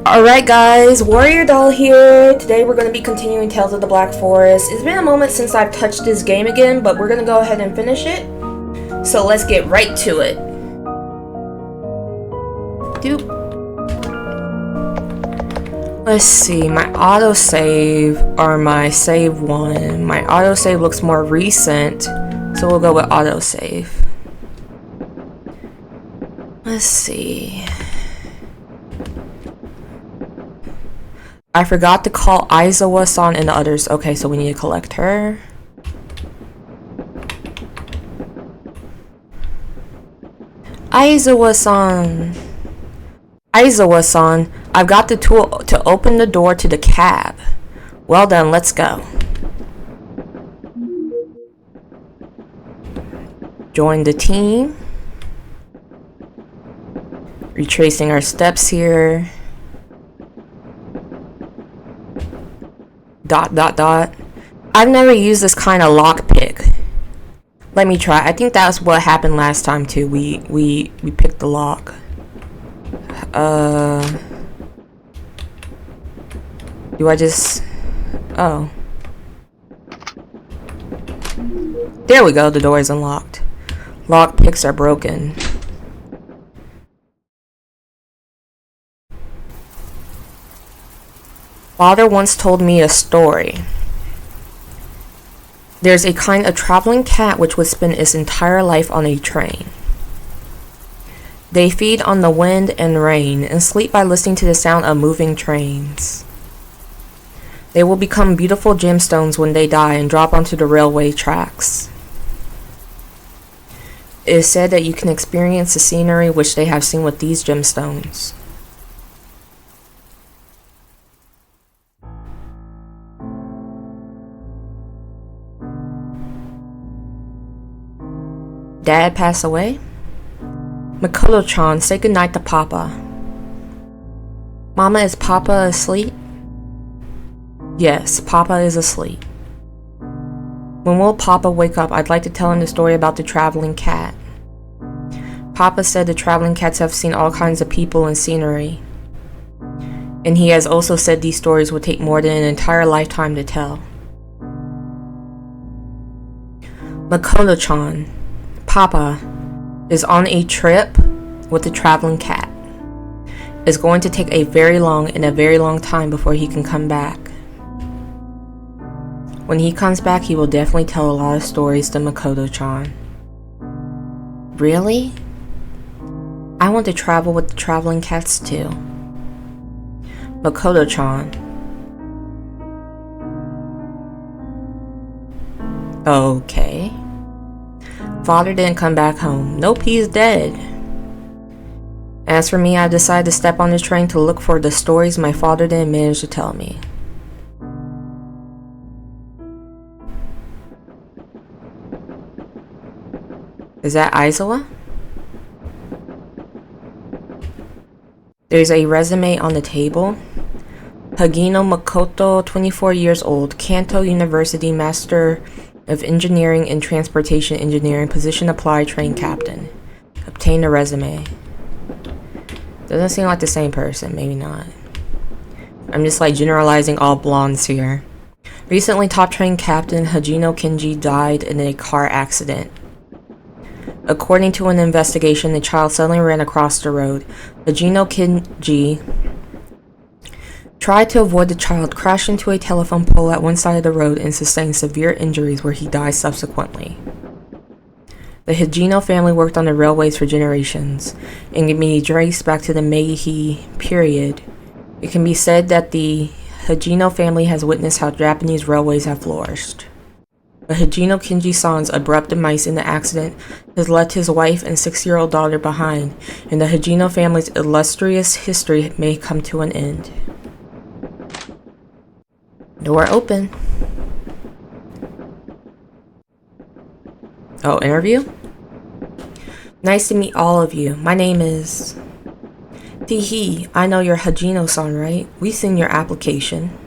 Alright guys, Warrior Doll here. Today we're going to be continuing Tales of the Black Forest. It's been a moment since I've touched this game again, but we're going to go ahead and finish it. So let's get right to it. Doop. Let's see, my autosave or my save one. My autosave looks more recent, so we'll go with autosave. Let's see. I forgot to call Aizawa-san and the others. Okay, so we need to collect her. Aizawa-san. Aizawa-san, I've got the tool to open the door to the cab. Well done, let's go. Join the team. Retracing our steps here. Dot dot dot. I've never used this kind of lockpick. Let me try. I think that's what happened last time too. We picked the lock. Do I just... Oh. There we go. The door is unlocked. Lockpicks are broken. Father once told me a story. There's a kind of traveling cat which would spend its entire life on a train. They feed on the wind and rain and sleep by listening to the sound of moving trains. They will become beautiful gemstones when they die and drop onto the railway tracks. It is said that you can experience the scenery which they have seen with these gemstones. Dad passed away? Makoto-chan, say goodnight to Papa. Mama, is Papa asleep? Yes, Papa is asleep. When will Papa wake up? I'd like to tell him the story about the traveling cat. Papa said the traveling cats have seen all kinds of people and scenery. And he has also said these stories would take more than an entire lifetime to tell. Makoto-chan, Papa is on a trip with the traveling cat. It's going to take a very long time before he can come back. When he comes back, he will definitely tell a lot of stories to Makoto-chan. Really? I want to travel with the traveling cats too. Makoto-chan. Okay. Father didn't come back home. Nope, he's dead. As for me, I decided to step on the train to look for the stories my father didn't manage to tell me. Is that Aizawa? There's a resume on the table. Hagino Makoto, 24 years old, Kanto University Master of Engineering and Transportation Engineering, position applied, train captain. Obtain a resume. Doesn't seem like the same person, maybe not. I'm just like generalizing all blondes here. Recently, top train captain Hajino Kenji died in a car accident. According to an investigation, the child suddenly ran across the road. Hajino Kenji tried to avoid the child, crashed into a telephone pole at one side of the road, and sustained severe injuries where he died subsequently. The Hajino family worked on the railways for generations and can be traced back to the Meiji period. It can be said that the Hajino family has witnessed how Japanese railways have flourished. But Hajino Kenji-san's abrupt demise in the accident has left his wife and 6-year-old daughter behind, and the Hajino family's illustrious history may come to an end. Door open. Oh, interview? Nice to meet all of you. My name is... Teehee, I know you're Hajino-san, right? We've seen your application.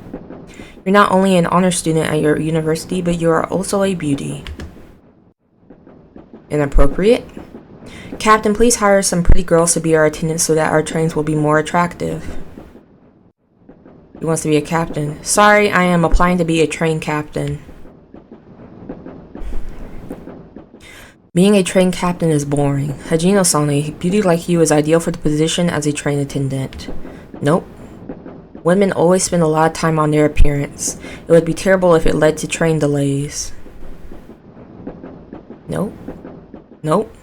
You're not only an honor student at your university, but you are also a beauty. Inappropriate? Captain, please hire some pretty girls to be our attendants so that our trains will be more attractive. He wants to be a captain. Sorry, I am applying to be a train captain. Being a train captain is boring. Hajino-san, a beauty like you is ideal for the position as a train attendant. Nope. Women always spend a lot of time on their appearance. It would be terrible if it led to train delays. Nope. Nope.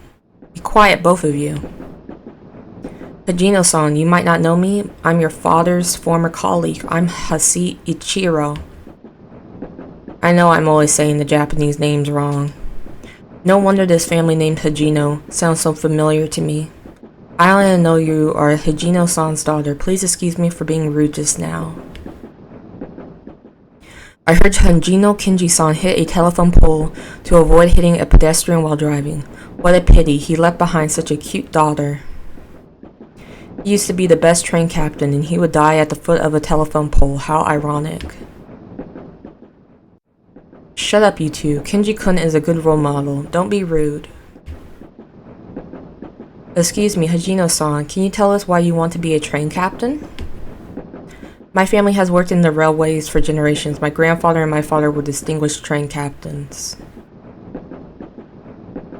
Be quiet, both of you. Hajino-san, you might not know me. I'm your father's former colleague. I'm Hasi Ichiro. I know I'm always saying the Japanese names wrong. No wonder this family named Hajino sounds so familiar to me. I only know you are Hajino-san's daughter. Please excuse me for being rude just now. I heard Hajino Kinji-san hit a telephone pole to avoid hitting a pedestrian while driving. What a pity, he left behind such a cute daughter. He used to be the best train captain and he would die at the foot of a telephone pole. How ironic. Shut up, you two. Kenji-kun is a good role model. Don't be rude. Excuse me, Hajino-san, can you tell us why you want to be a train captain? My family has worked in the railways for generations. My grandfather and my father were distinguished train captains.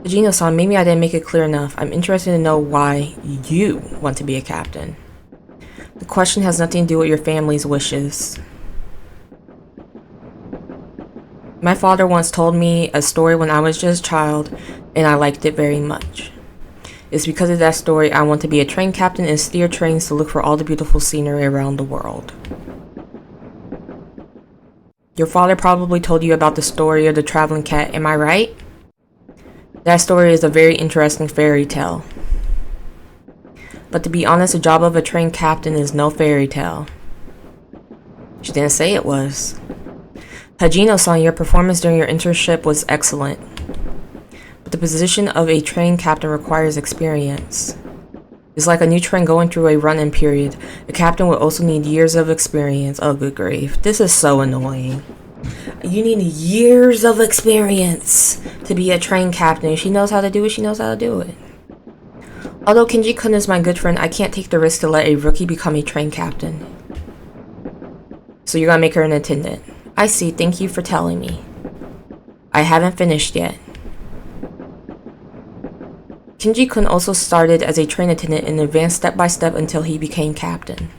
Hajino-san, maybe I didn't make it clear enough. I'm interested to know why you want to be a captain. The question has nothing to do with your family's wishes. My father once told me a story when I was just a child, and I liked it very much. It's because of that story I want to be a train captain and steer trains to look for all the beautiful scenery around the world. Your father probably told you about the story of the traveling cat, am I right? That story is a very interesting fairy tale. But to be honest, the job of a train captain is no fairy tale. She didn't say it was. Hajino-san, your performance during your internship was excellent. But the position of a train captain requires experience. It's like a new train going through a run-in period. A captain will also need years of experience. Oh, good grief. This is so annoying. You need years of experience to be a train captain. If she knows how to do it, she knows how to do it. Although Kenji-kun is my good friend, I can't take the risk to let a rookie become a train captain. So you're gonna make her an attendant. I see, thank you for telling me. I haven't finished yet. Kenji-kun also started as a train attendant and advanced step by step until he became captain.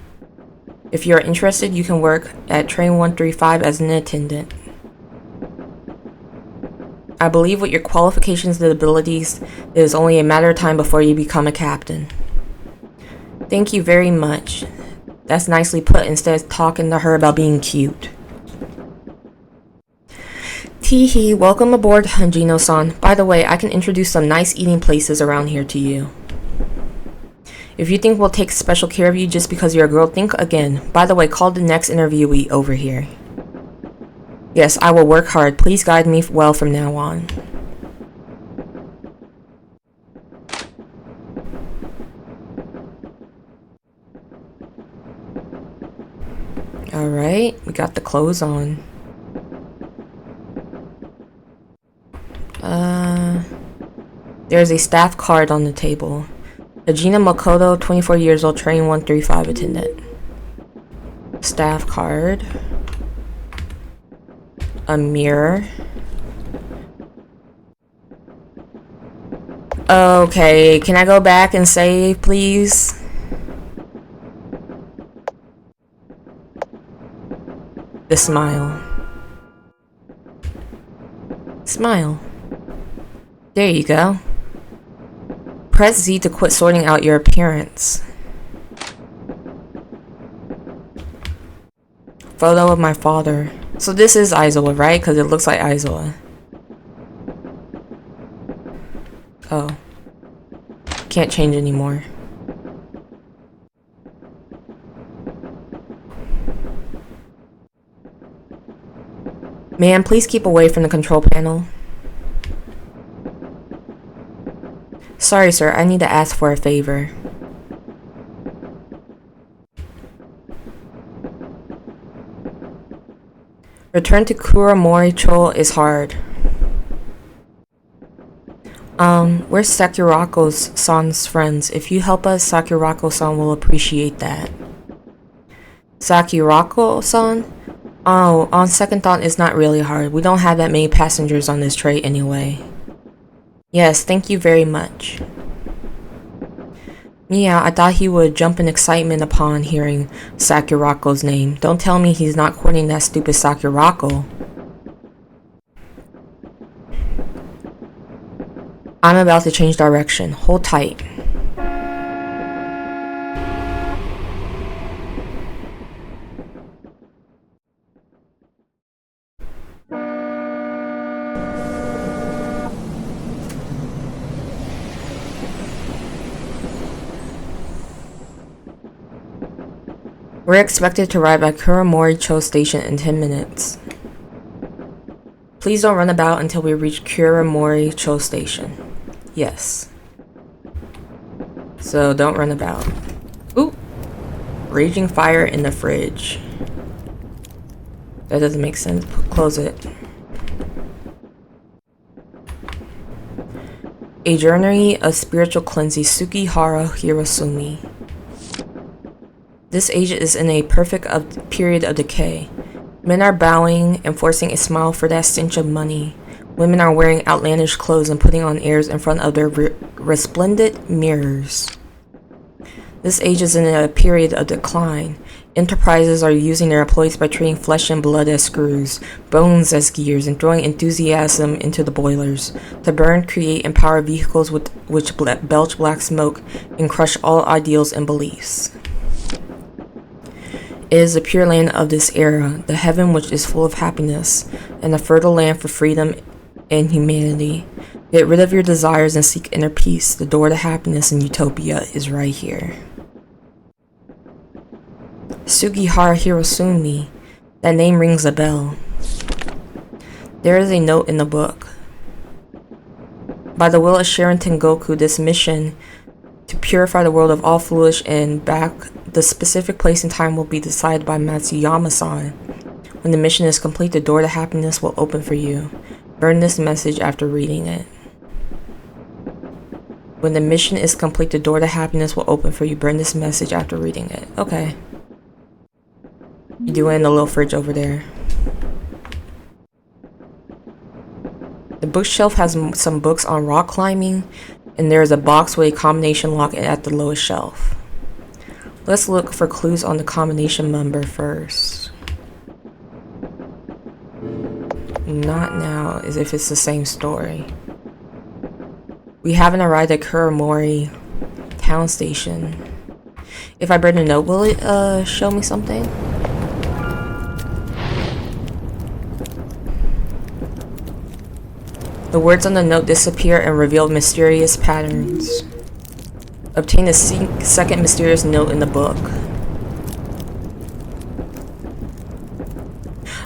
If you are interested, you can work at Train 135 as an attendant. I believe with your qualifications and abilities, it is only a matter of time before you become a captain. Thank you very much. That's nicely put instead of talking to her about being cute. Teehee, welcome aboard, Hajino-san. By the way, I can introduce some nice eating places around here to you. If you think we'll take special care of you just because you're a girl, think again. By the way, call the next interviewee over here. Yes, I will work hard. Please guide me well from now on. Alright, we got the clothes on. There's a staff card on the table. Hajino Makoto, 24 years old, train 135 attendant. Staff card. A mirror. Okay, can I go back and save, please? The smile. Smile. There you go. Press Z to quit sorting out your appearance. Photo of my father. So this is Aizawa, right? Because it looks like Aizawa. Oh. Can't change anymore. Ma'am, please keep away from the control panel. Sorry, sir. I need to ask for a favor. Return to Kuramoricho is hard. We're Sakurako's-san's friends. If you help us, Sakurako-san will appreciate that. Sakirako-san? Oh, on second thought, it's not really hard. We don't have that many passengers on this train anyway. Yes, thank you very much. Yeah, I thought he would jump in excitement upon hearing Sakirako's name. Don't tell me he's not courting that stupid Sakirako. I'm about to change direction. Hold tight. We're expected to arrive at Kuramori-cho Station in 10 minutes. Please don't run about until we reach Kuramori-cho Station. Yes. So don't run about. Ooh! Raging fire in the fridge. That doesn't make sense. Close it. A journey of spiritual cleansing, Sugihara Hirosumi. This age is in a perfect period of decay. Men are bowing and forcing a smile for that stench of money. Women are wearing outlandish clothes and putting on airs in front of their resplendent mirrors. This age is in a period of decline. Enterprises are using their employees by treating flesh and blood as screws, bones as gears, and throwing enthusiasm into the boilers. To burn, create, and power vehicles which belch black smoke and crush all ideals and beliefs. It is the pure land of this era, the heaven which is full of happiness, and a fertile land for freedom and humanity. Get rid of your desires and seek inner peace. The door to happiness and utopia is right here. Sugihara Hirosumi. That name rings a bell. There is a note in the book. By the will of Shirin Tengoku, this mission to purify the world of all foolish and back the specific place and time will be decided by Matsuyama-san. When the mission is complete, the door to happiness will open for you. Burn this message after reading it. When the mission is complete, the door to happiness will open for you. Burn this message after reading it. Okay. You do it in the little fridge over there. The bookshelf has some books on rock climbing, and there is a box with a combination lock at the lowest shelf. Let's look for clues on the combination number first. Not now, as if it's the same story. We haven't arrived at Kuramori town station. If I burn a note, will it show me something? The words on the note disappear and reveal mysterious patterns. Obtain the second mysterious note in the book.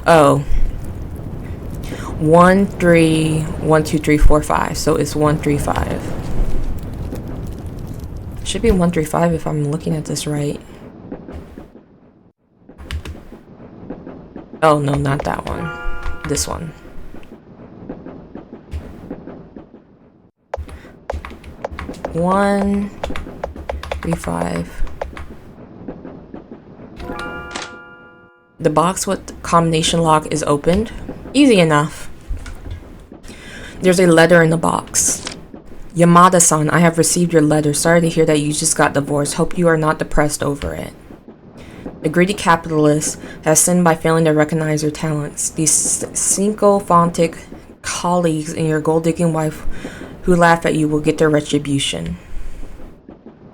Oh. 1, 3, 1, 2, 3, 4, 5. So it's 135. Should be 135 if I'm looking at this right. Oh no, not that one. This one. 135. The box with the combination lock is opened. Easy enough. There's a letter in the box. Yamada-san, I have received your letter. Sorry to hear that you just got divorced. Hope you are not depressed over it. The greedy capitalist has sinned by failing to recognize your talents. These sycophantic colleagues and your gold-digging wife who laugh at you will get their retribution.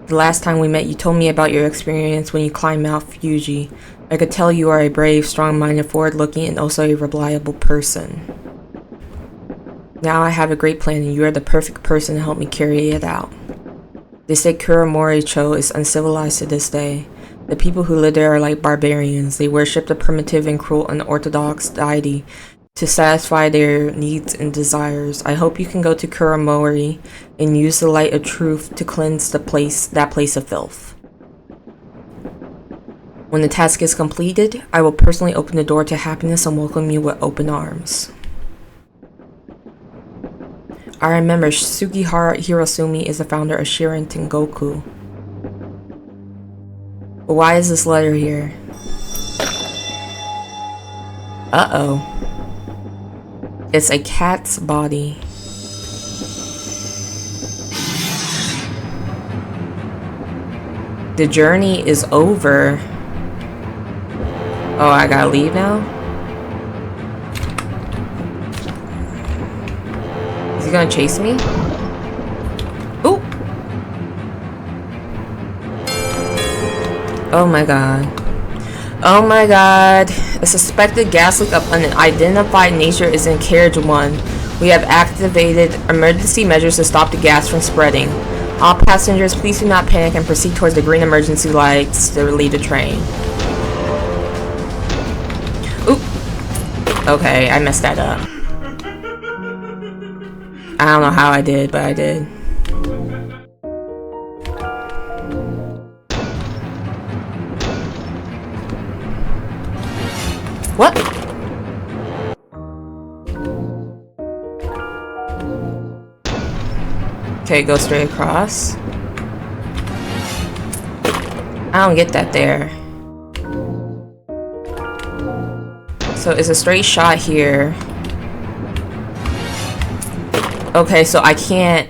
The last time we met, you told me about your experience when you climbed Mount Fuji. I could tell you are a brave, strong-minded, forward-looking, and also a reliable person. Now I have a great plan, and you are the perfect person to help me carry it out. They say Kuramori-cho is uncivilized to this day. The people who live there are like barbarians. They worship the primitive and cruel unorthodox deity to satisfy their needs and desires. I hope you can go to Kuramori and use the light of truth to cleanse that place of filth. When the task is completed, I will personally open the door to happiness and welcome you with open arms. I remember Sugihara Hirosumi is the founder of Shirin Tengoku. But why is this letter here? Uh-oh. It's a cat's body. The journey is over. Oh, I gotta leave now? Is he gonna chase me? Ooh! Oh my god. Oh my god. A suspected gas leak of unidentified nature is in carriage 1. We have activated emergency measures to stop the gas from spreading. All passengers, please do not panic and proceed towards the green emergency lights to leave the train. Oop. Okay, I messed that up. I don't know how I did, but I did. What? Okay, go straight across. I don't get that there. So it's a straight shot here. Okay, so I can't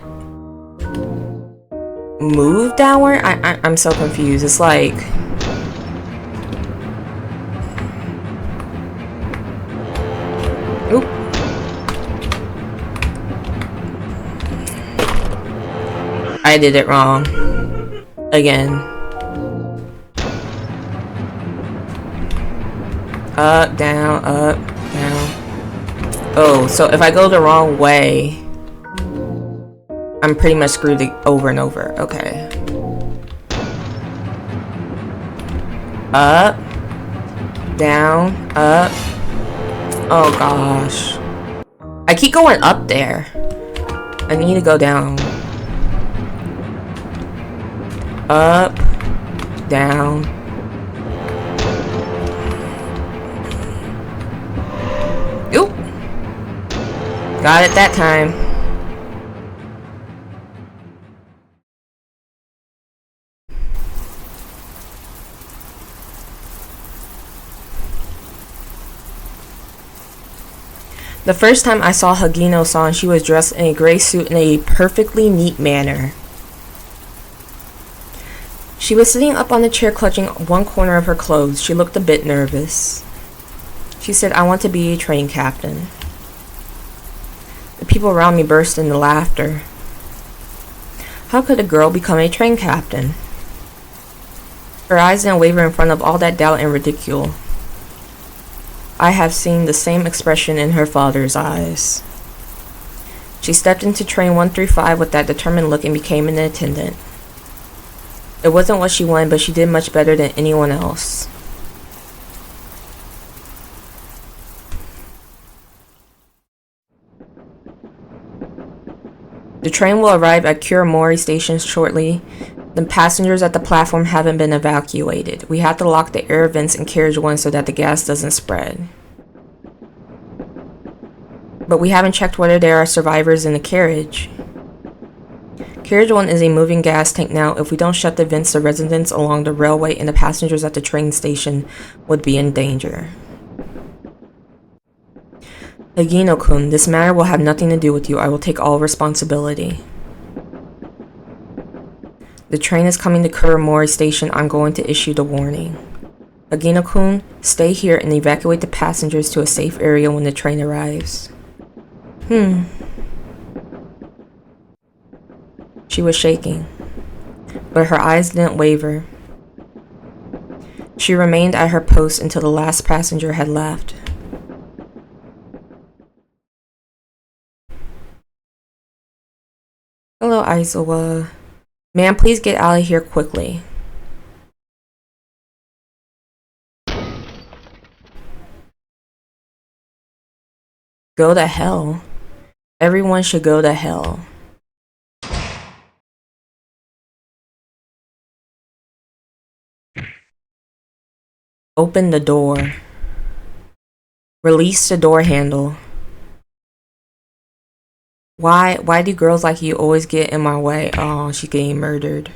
move downward? I'm so confused. It's like... Oop. I did it wrong. Again. Up, down, up, down. Oh, so if I go the wrong way, I'm pretty much screwed over and over. Okay. Up, down, up. Oh gosh. I keep going up there. I need to go down. Up, down. Oop. Got it that time. The first time I saw Hagino-san, she was dressed in a gray suit in a perfectly neat manner. She was sitting up on the chair clutching one corner of her clothes. She looked a bit nervous. She said, "I want to be a train captain." The people around me burst into laughter. How could a girl become a train captain? Her eyes didn't waver in front of all that doubt and ridicule. I have seen the same expression in her father's eyes. She stepped into train 135 with that determined look and became an attendant. It wasn't what she wanted, but she did much better than anyone else. The train will arrive at Kuramori station shortly. The passengers at the platform haven't been evacuated. We have to lock the air vents in carriage 1 so that the gas doesn't spread. But we haven't checked whether there are survivors in the carriage. Carriage 1 is a moving gas tank now. If we don't shut the vents, the residents along the railway and the passengers at the train station would be in danger. Hagino-kun, this matter will have nothing to do with you. I will take all responsibility. The train is coming to Kuramori station. I'm going to issue the warning. Hagino-kun, stay here and evacuate the passengers to a safe area when the train arrives. She was shaking, but her eyes didn't waver. She remained at her post until the last passenger had left. Hello, Aizawa. Ma'am, please get out of here quickly. Go to hell. Everyone should go to hell. Open the door. Release the door handle. Why do girls like you always get in my way? Oh, she's getting murdered.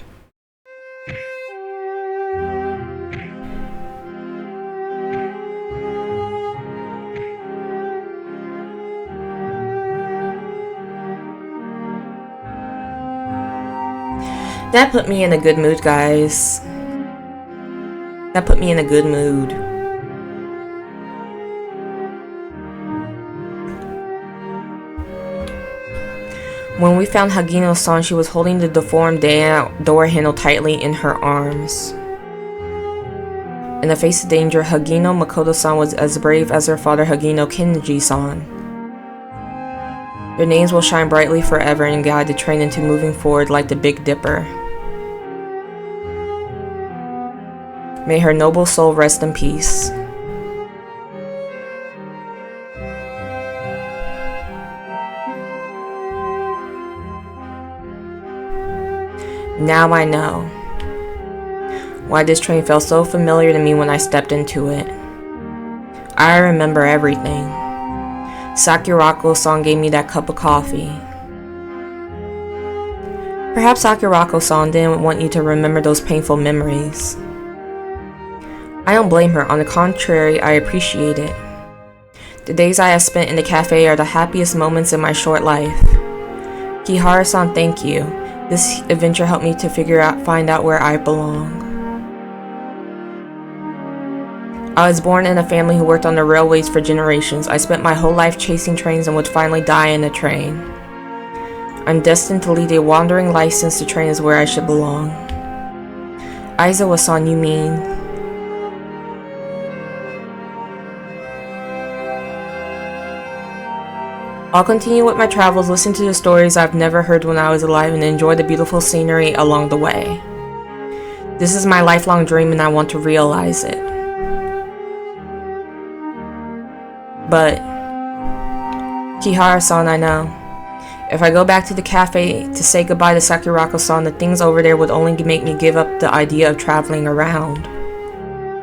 That put me in a good mood, guys. That put me in a good mood. When we found Hagino-san, she was holding the deformed door handle tightly in her arms. In the face of danger, Hagino Makoto-san was as brave as her father Hagino Kenji-san. Their names will shine brightly forever and guide the train into moving forward like the Big Dipper. May her noble soul rest in peace. Now I know why this train felt so familiar to me when I stepped into it. I remember everything. Sakurako-san gave me that cup of coffee. Perhaps Sakurako-san didn't want you to remember those painful memories. I don't blame her. On the contrary, I appreciate it. The days I have spent in the cafe are the happiest moments in my short life. Kihara-san, thank you. This adventure helped me to find out where I belong. I was born in a family who worked on the railways for generations. I spent my whole life chasing trains and would finally die in a train. I'm destined to lead a wandering life since the train is where I should belong. Aizawa-san, you mean? I'll continue with my travels, listen to the stories I've never heard when I was alive, and enjoy the beautiful scenery along the way. This is my lifelong dream and I want to realize it. But, Kihara-san, I know. If I go back to the cafe to say goodbye to Sakurako-san, the things over there would only make me give up the idea of traveling around.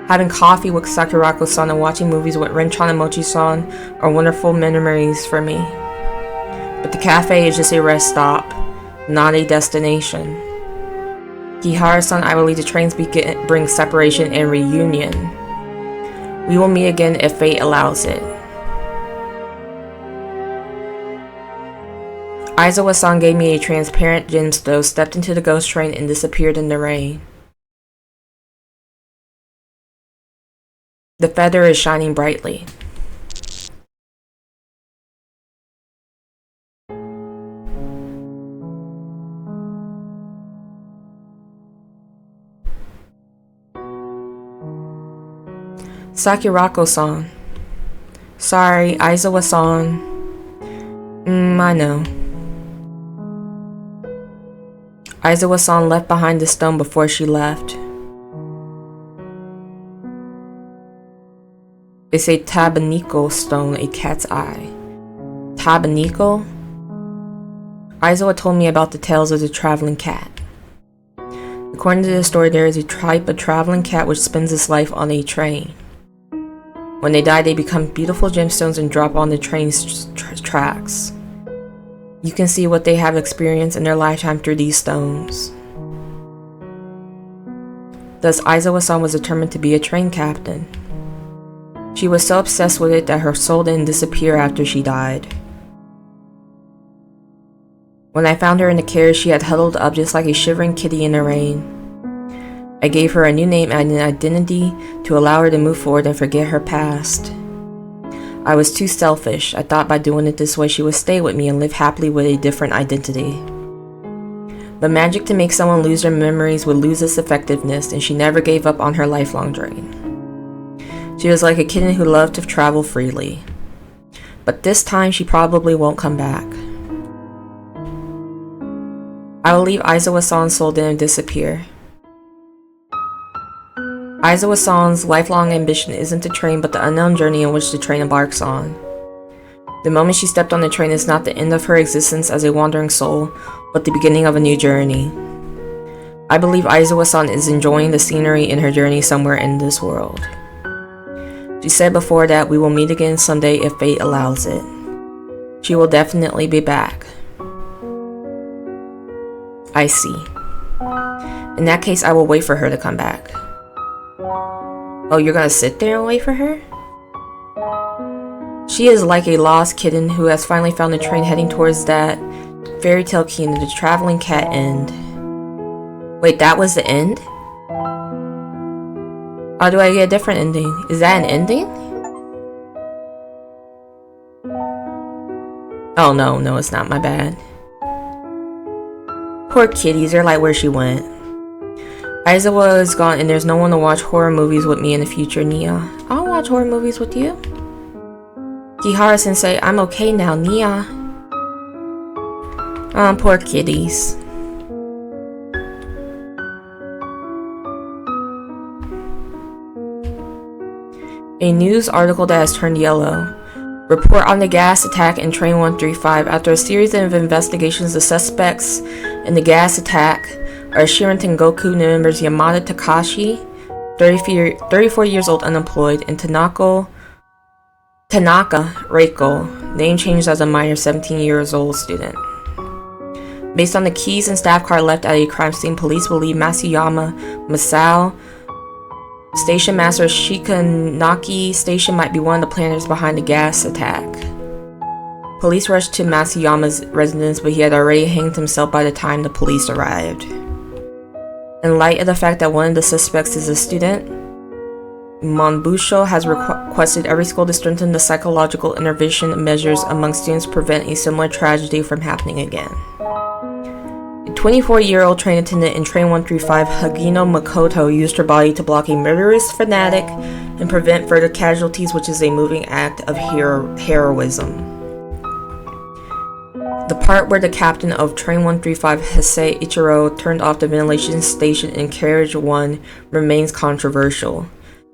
Having coffee with Sakurako-san and watching movies with Renchan and Mochi-san are wonderful memories for me. But the cafe is just a rest stop, not a destination. Kihara-san, I believe the trains bring separation and reunion. We will meet again if fate allows it. Aizawa-san gave me a transparent gemstone, stepped into the ghost train, and disappeared in the rain. The feather is shining brightly. Sakurako-san. Sorry, Aizawa-san. I know. Aizawa-san left behind the stone before she left. It's a tabernacle stone, a cat's eye. Tabernacle? Aizawa told me about the tales of the traveling cat. According to the story, there is a type of traveling cat which spends its life on a train. When they die, they become beautiful gemstones and drop on the train's tracks. You can see what they have experienced in their lifetime through these stones. Thus, Aizawa-san was determined to be a train captain. She was so obsessed with it that her soul didn't disappear after she died. When I found her in the carriage, she had huddled up just like a shivering kitty in the rain. I gave her a new name and an identity to allow her to move forward and forget her past. I was too selfish. I thought by doing it this way she would stay with me and live happily with a different identity. But magic to make someone lose their memories would lose its effectiveness, and she never gave up on her lifelong dream. She was like a kitten who loved to travel freely. But this time she probably won't come back. I will leave Aizawa-san's soul didn't disappear. Aizawa-san's lifelong ambition isn't the train but the unknown journey in which the train embarks on. The moment she stepped on the train is not the end of her existence as a wandering soul, but the beginning of a new journey. I believe Aizawa-san is enjoying the scenery in her journey somewhere in this world. She said before that we will meet again someday if fate allows it. She will definitely be back. I see. In that case, I will wait for her to come back. Oh, you're gonna sit there and wait for her? She is like a lost kitten who has finally found the train heading towards that fairy tale key in the traveling cat end. Wait, that was the end? Or do I get a different ending? Is that an ending? Oh no, it's not, my bad. Poor kitties, they're like where she went. Aizawa is gone and there's no one to watch horror movies with me in the future, Nia. I'll watch horror movies with you. Kihara-sensei, I'm okay now, Nia. Oh, poor kitties. A news article that has turned yellow. Report on the gas attack in Train 135. After a series of investigations, the suspects in the gas attack are Shirin Tengoku members Yamada Takashi, 34 years old, unemployed, and Tanaka Reiko, name changed as a minor, 17 years old student. Based on the keys and staff card left at a crime scene, police believe Masayama Masao, Station Master Shikanaki Station, might be one of the planners behind the gas attack. Police rushed to Masayama's residence, but he had already hanged himself by the time the police arrived. In light of the fact that one of the suspects is a student, Monbusho has requested every school to strengthen the psychological intervention measures among students to prevent a similar tragedy from happening again. A 24-year-old train attendant in Train 135, Hagino Makoto, used her body to block a murderous fanatic and prevent further casualties, which is a moving act of heroism. The part where the captain of Train 135, Heisei Ichiro, turned off the ventilation station in Carriage 1 remains controversial.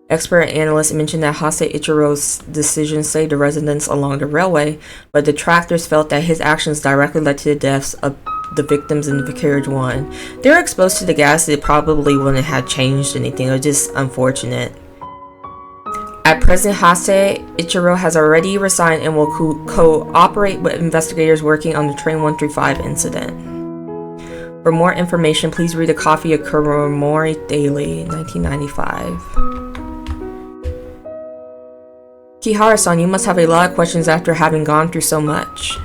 Expert analysts mentioned that Heisei Ichiro's decision saved the residents along the railway, but detractors felt that his actions directly led to the deaths of the victims in the Carriage 1. They were exposed to the gas, it probably wouldn't have changed anything, it was just unfortunate. At present, Heisei Ichiro has already resigned and will cooperate with investigators working on the Train 135 incident. For more information, please read a copy of Kuromori Daily, 1995. Kihara-san, you must have a lot of questions after having gone through so much.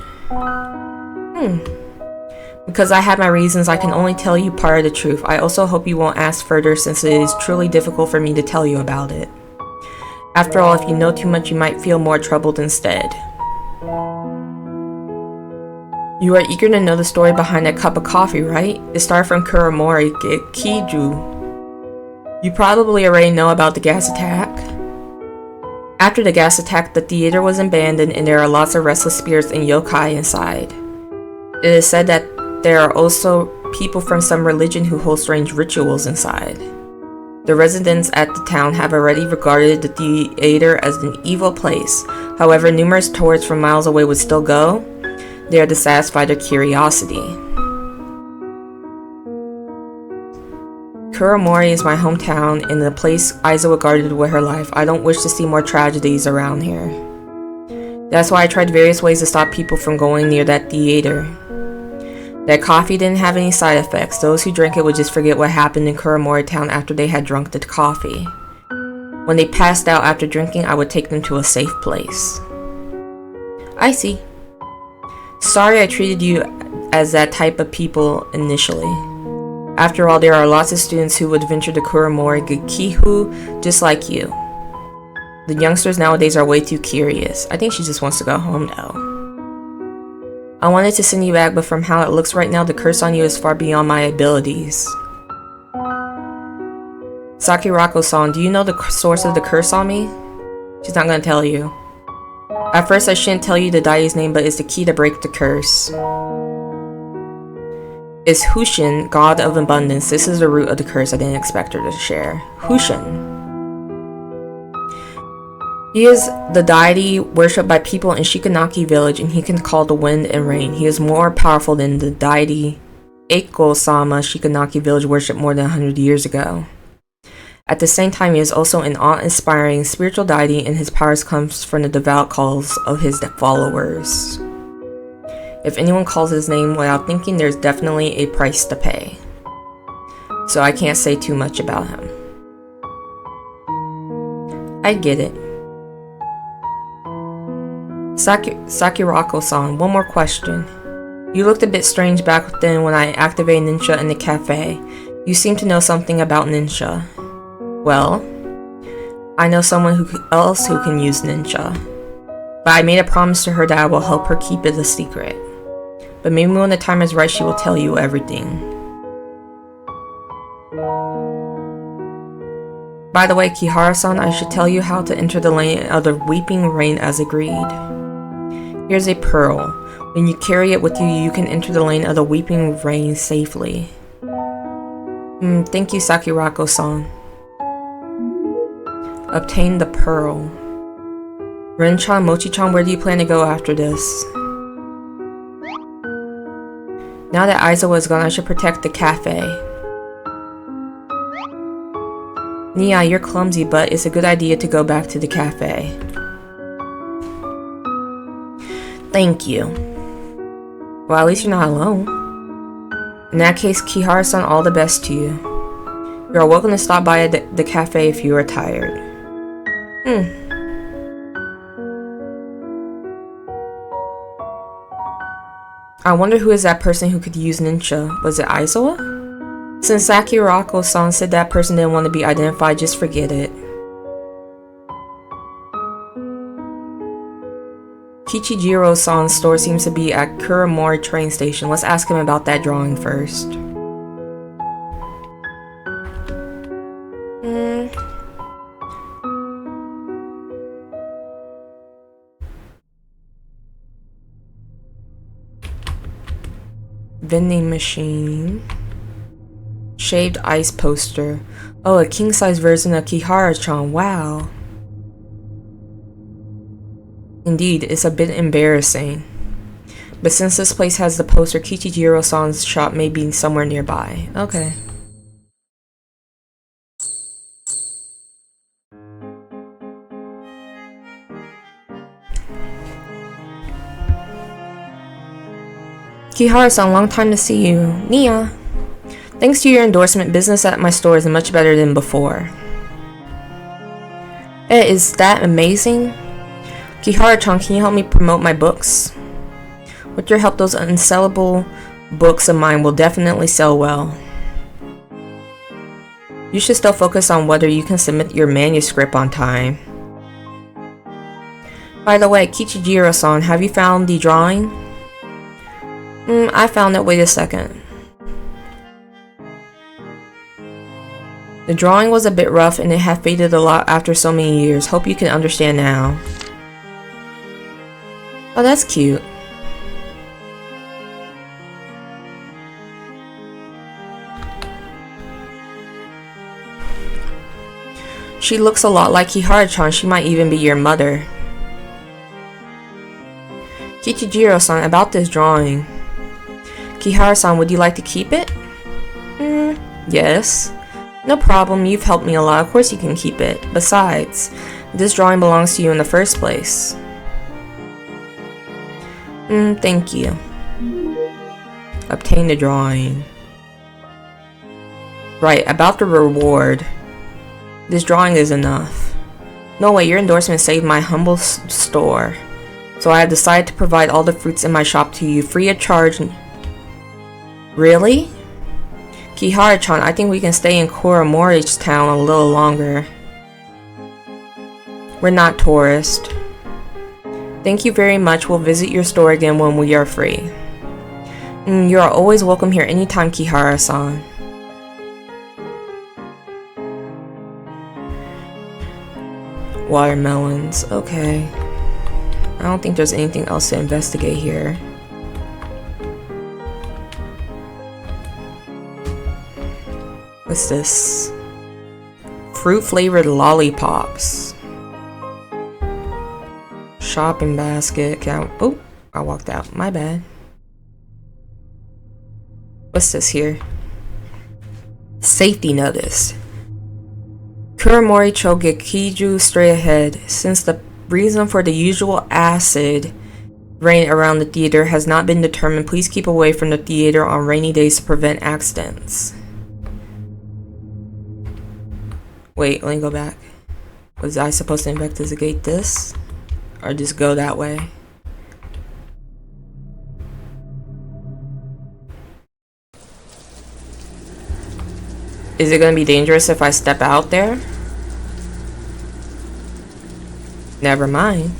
Because I had my reasons, I can only tell you part of the truth. I also hope you won't ask further, since it is truly difficult for me to tell you about it. After all, if you know too much, you might feel more troubled instead. You are eager to know the story behind that cup of coffee, right? It started from Kuromori Kiju. You probably already know about the gas attack. After the gas attack, the theater was abandoned and there are lots of restless spirits and yokai inside. It is said that there are also people from some religion who hold strange rituals inside. The residents at the town have already regarded the theater as an evil place. However, numerous tourists from miles away would still go there to satisfy their curiosity. Kuromori is my hometown and the place Aizawa guarded with her life. I don't wish to see more tragedies around here. That's why I tried various ways to stop people from going near that theater. That coffee didn't have any side effects. Those who drank it would just forget what happened in Kuromori town after they had drunk the coffee. When they passed out after drinking, I would take them to a safe place. I see. Sorry I treated you as that type of people initially. After all, there are lots of students who would venture to Kuromori Gekihu just like you. The youngsters nowadays are way too curious. I think she just wants to go home though. I wanted to send you back, but from how it looks right now, the curse on you is far beyond my abilities. Sakirako-san, do you know the source of the curse on me? She's not gonna tell you. At first I shouldn't tell you the dai's name, but it's the key to break the curse. It's Hushin, god of abundance. This is the root of the curse I didn't expect her to share. Hushin. He is the deity worshipped by people in Shikanaki village, and he can call the wind and rain. He is more powerful than the deity Eiko-sama Shikanaki village worshipped more than 100 years ago. At the same time, he is also an awe-inspiring spiritual deity, and his powers comes from the devout calls of his followers. If anyone calls his name without thinking, there's definitely a price to pay. So I can't say too much about him. I get it. Sakirako-san, one more question. You looked a bit strange back then when I activated Ninja in the cafe. You seem to know something about ninja. Well, I know someone else who can use ninja. But I made a promise to her that I will help her keep it a secret. But maybe when the time is right, she will tell you everything. By the way, Kihara-san, I should tell you how to enter the lane of the Weeping Rain as agreed. Here's a pearl. When you carry it with you, you can enter the lane of the Weeping Rain safely. Thank you, Sakirako-san. Obtain the pearl. Ren-chan, Mochi-chan, where do you plan to go after this? Now that Aizawa is gone, I should protect the cafe. Nia, you're clumsy, but it's a good idea to go back to the cafe. Thank you. Well, at least you're not alone. In that case, Kihara-san, all the best to you. You are welcome to stop by the cafe if you are tired. I wonder who is that person who could use ninja. Was it Aizawa? Since Sakirako-san said that person didn't want to be identified, just forget it. Kichijiro-san's store seems to be at Kuramori train station. Let's ask him about that drawing first. Vending machine. Shaved ice poster. Oh, a king-size version of Kihara-chan. Wow. Indeed, it's a bit embarrassing. But since this place has the poster, Kichijiro-san's shop may be somewhere nearby. Okay. Kihara-san, long time to see you. Nia. Thanks to your endorsement, business at my store is much better than before. Is that amazing? Kihara-chan, can you help me promote my books? With your help, those unsellable books of mine will definitely sell well. You should still focus on whether you can submit your manuscript on time. By the way, Kichijiro-san, have you found the drawing? I found it. Wait a second. The drawing was a bit rough and it had faded a lot after so many years. Hope you can understand now. Oh, that's cute. She looks a lot like Kihara-chan. She might even be your mother. Kichijiro-san, about this drawing. Kihara-san, would you like to keep it? Yes. No problem, you've helped me a lot. Of course you can keep it. Besides, this drawing belongs to you in the first place. Thank you. Obtain the drawing. Right, about the reward. This drawing is enough. No way, your endorsement saved my humble store. So I have decided to provide all the fruits in my shop to you, free of charge. Really? Kihara-chan, I think we can stay in Kuramori's town a little longer. We're not tourists. Thank you very much. We'll visit your store again when we are free. You are always welcome here anytime, Kihara-san. Watermelons. Okay. I don't think there's anything else to investigate here. What's this? Fruit flavored lollipops. Shopping basket. Oh, I walked out. My bad. What's this here? Safety notice. Kuramori Chogekiju straight ahead. Since the reason for the usual acid rain around the theater has not been determined, please keep away from the theater on rainy days to prevent accidents. Wait, let me go back. Was I supposed to investigate this? Or just go that way? Is it gonna be dangerous if I step out there? Never mind.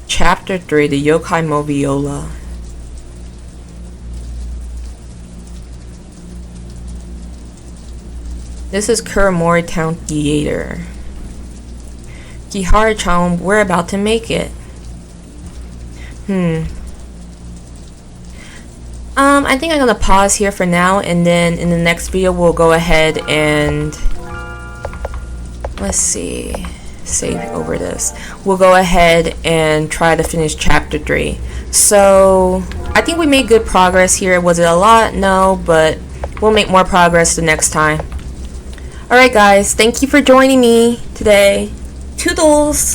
Chapter 3, the Yokai Moviola. This is Kuramori Town Theater. Kihara-chan, we're about to make it. I think I'm gonna pause here for now, and then in the next video we'll go ahead and let's see, save over this. We'll go ahead and try to finish chapter 3. So I think we made good progress here. Was it a lot? No, but we'll make more progress the next time. Alright guys, thank you for joining me today. Toodles!